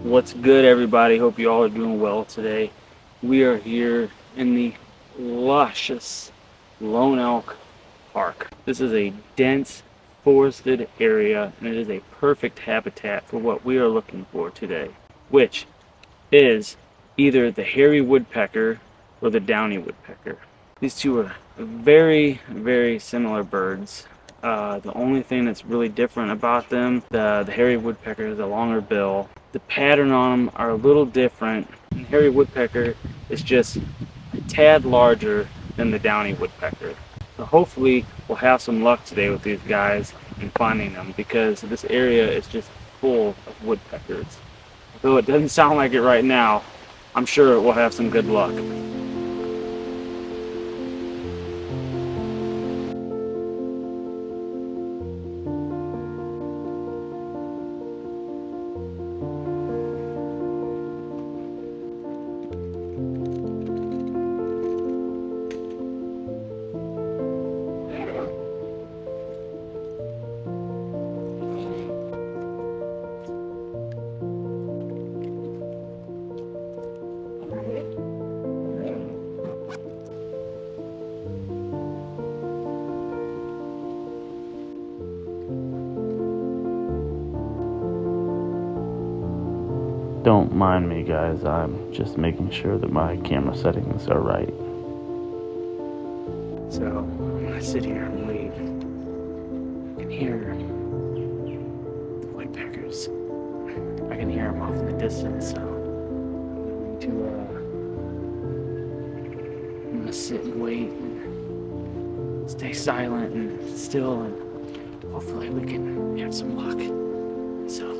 What's good, everybody? Hope you all are doing well today. We are here in the luscious Lone Elk Park. This is a dense forested area, and it is a perfect habitat for what we are looking for today, which is either the hairy woodpecker or the downy woodpecker. These two are very, very similar birds. The only thing that's really different about them, the hairy woodpecker has a longer bill. The pattern on them are a little different. The hairy woodpecker is just a tad larger than the downy woodpecker. So hopefully we'll have some luck today with these guys and finding them, because this area is just full of woodpeckers. Though it doesn't sound like it right now, I'm sure we'll have some good luck. Don't mind me, guys. I'm just making sure that my camera settings are right. So I'm gonna sit here and wait. I can hear the woodpeckers. I can hear them off in the distance. So I'm gonna sit and wait and stay silent and still, and hopefully we can have some luck. So.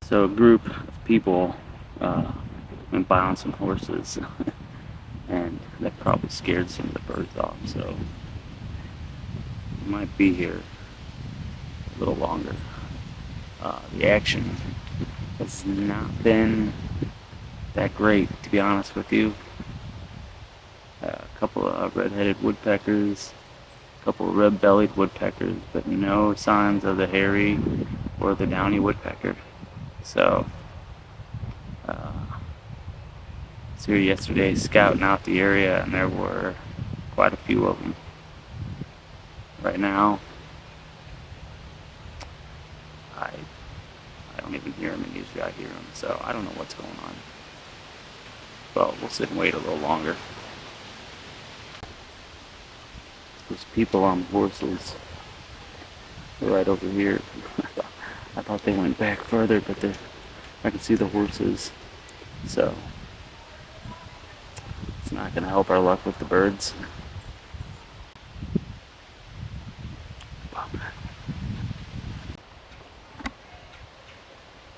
So a group of people went by on some horses and that probably scared some of the birds off, so we might be here a little longer. The action has not been that great, to be honest with you. A couple of red-headed woodpeckers, a couple of red-bellied woodpeckers, but no signs of the hairy or the downy woodpecker. So, I was here yesterday scouting out the area, and there were quite a few of them. Right now, I don't even hear them, and usually I hear them, so I don't know what's going on. But we'll sit and wait a little longer. There's people on horses right over here. I thought they went back further, but I can see the horses, so it's not going to help our luck with the birds. I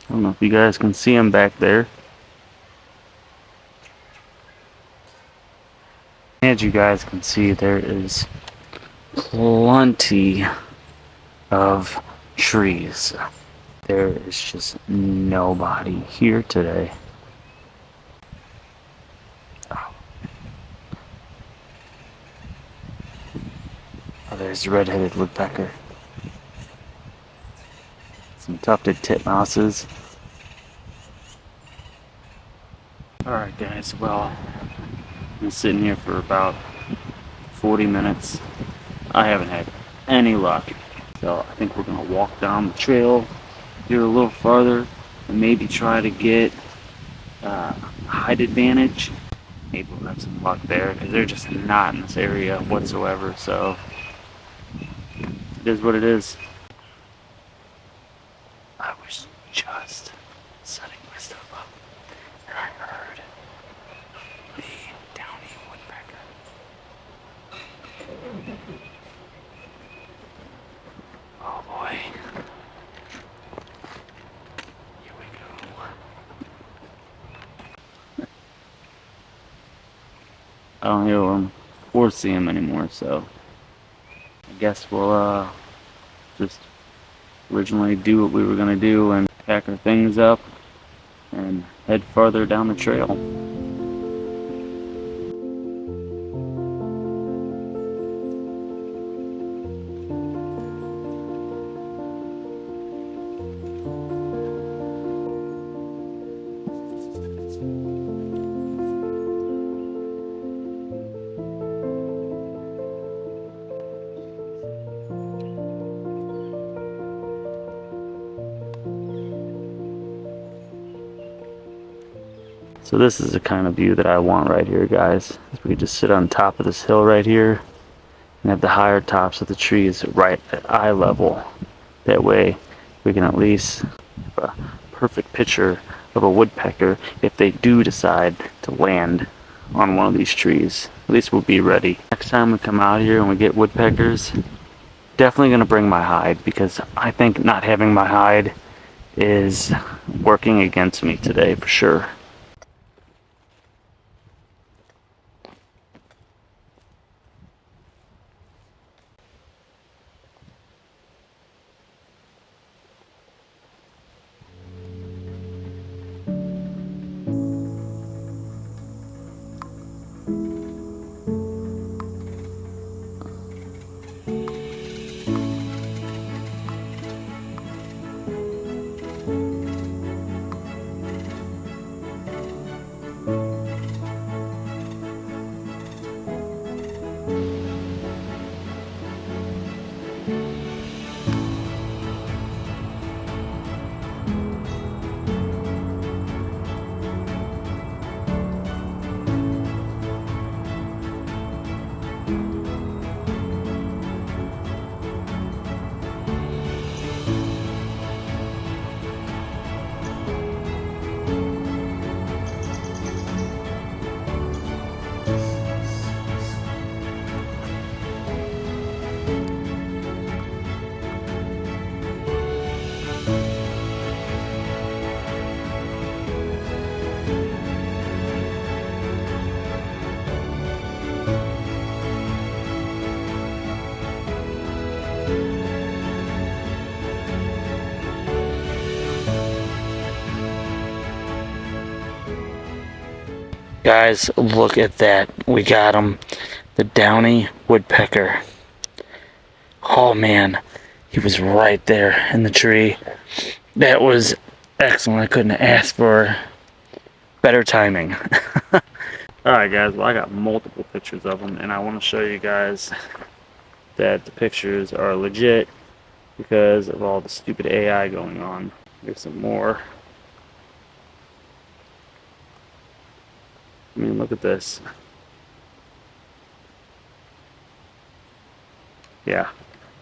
don't know if you guys can see them back there. As you guys can see, there is plenty of trees. There is just nobody here today. Oh, there's the red-headed woodpecker. Some tufted titmouses. Alright guys, well, I've been sitting here for about 40 minutes. I haven't had any luck. So I think we're going to walk down the trail here a little farther and maybe try to get height advantage. maybe we'll have some luck there, because they're just not in this area whatsoever, so it is what it is. I was just setting my stuff up, and I heard the Downy woodpecker. Oh boy. Here we go. I don't hear him or see him anymore, so I guess we'll just originally do what we were gonna do and pack our things up and head farther down the trail. So this is the kind of view that I want right here, guys. We could just sit on top of this hill right here and have the higher tops of the trees right at eye level. That way we can at least have a perfect picture of a woodpecker if they do decide to land on one of these trees. At least we'll be ready. Next time we come out here and we get woodpeckers, definitely going to bring my hide, because I think not having my hide is working against me today for sure. Guys, look at that. We got him. The Downy woodpecker. Oh man, he was right there in the tree. That was excellent. I couldn't ask for better timing. Alright guys, well I got multiple pictures of them, and I want to show you guys that the pictures are legit because of all the stupid AI going on. Here's some more. I mean, look at this. Yeah.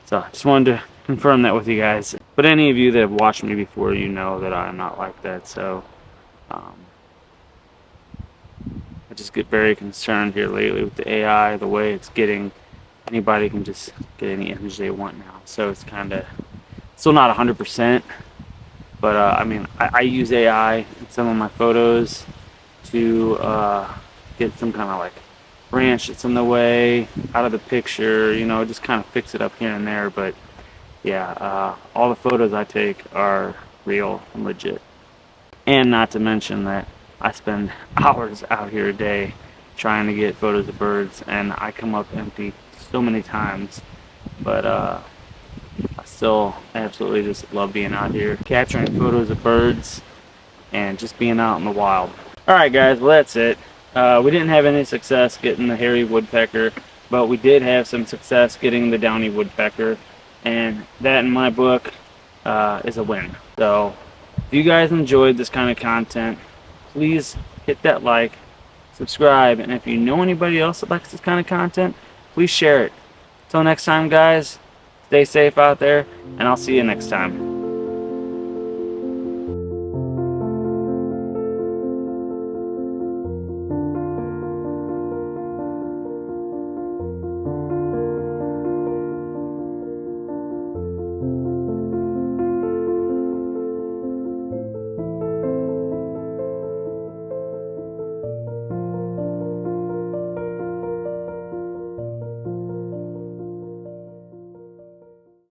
So, I just wanted to confirm that with you guys. But any of you that have watched me before, you know that I'm not like that. So, I just get very concerned here lately with the AI, the way it's getting. Anybody can just get any image they want now. So, it's kind of still not 100%. But, I mean, I use AI in some of my photos to get some kind of like branch that's in the way out of the picture, you know, just kind of fix it up here and there. But yeah, all the photos I take are real and legit. And not to mention that I spend hours out here a day trying to get photos of birds, and I come up empty so many times. But I still absolutely just love being out here capturing photos of birds and just being out in the wild. Alright guys, well that's it. We didn't have any success getting the hairy woodpecker, but we did have some success getting the downy woodpecker, and that in my book is a win. So if you guys enjoyed this kind of content, please hit that like, subscribe, and if you know anybody else that likes this kind of content, please share it. Till next time, guys, stay safe out there, and I'll see you next time.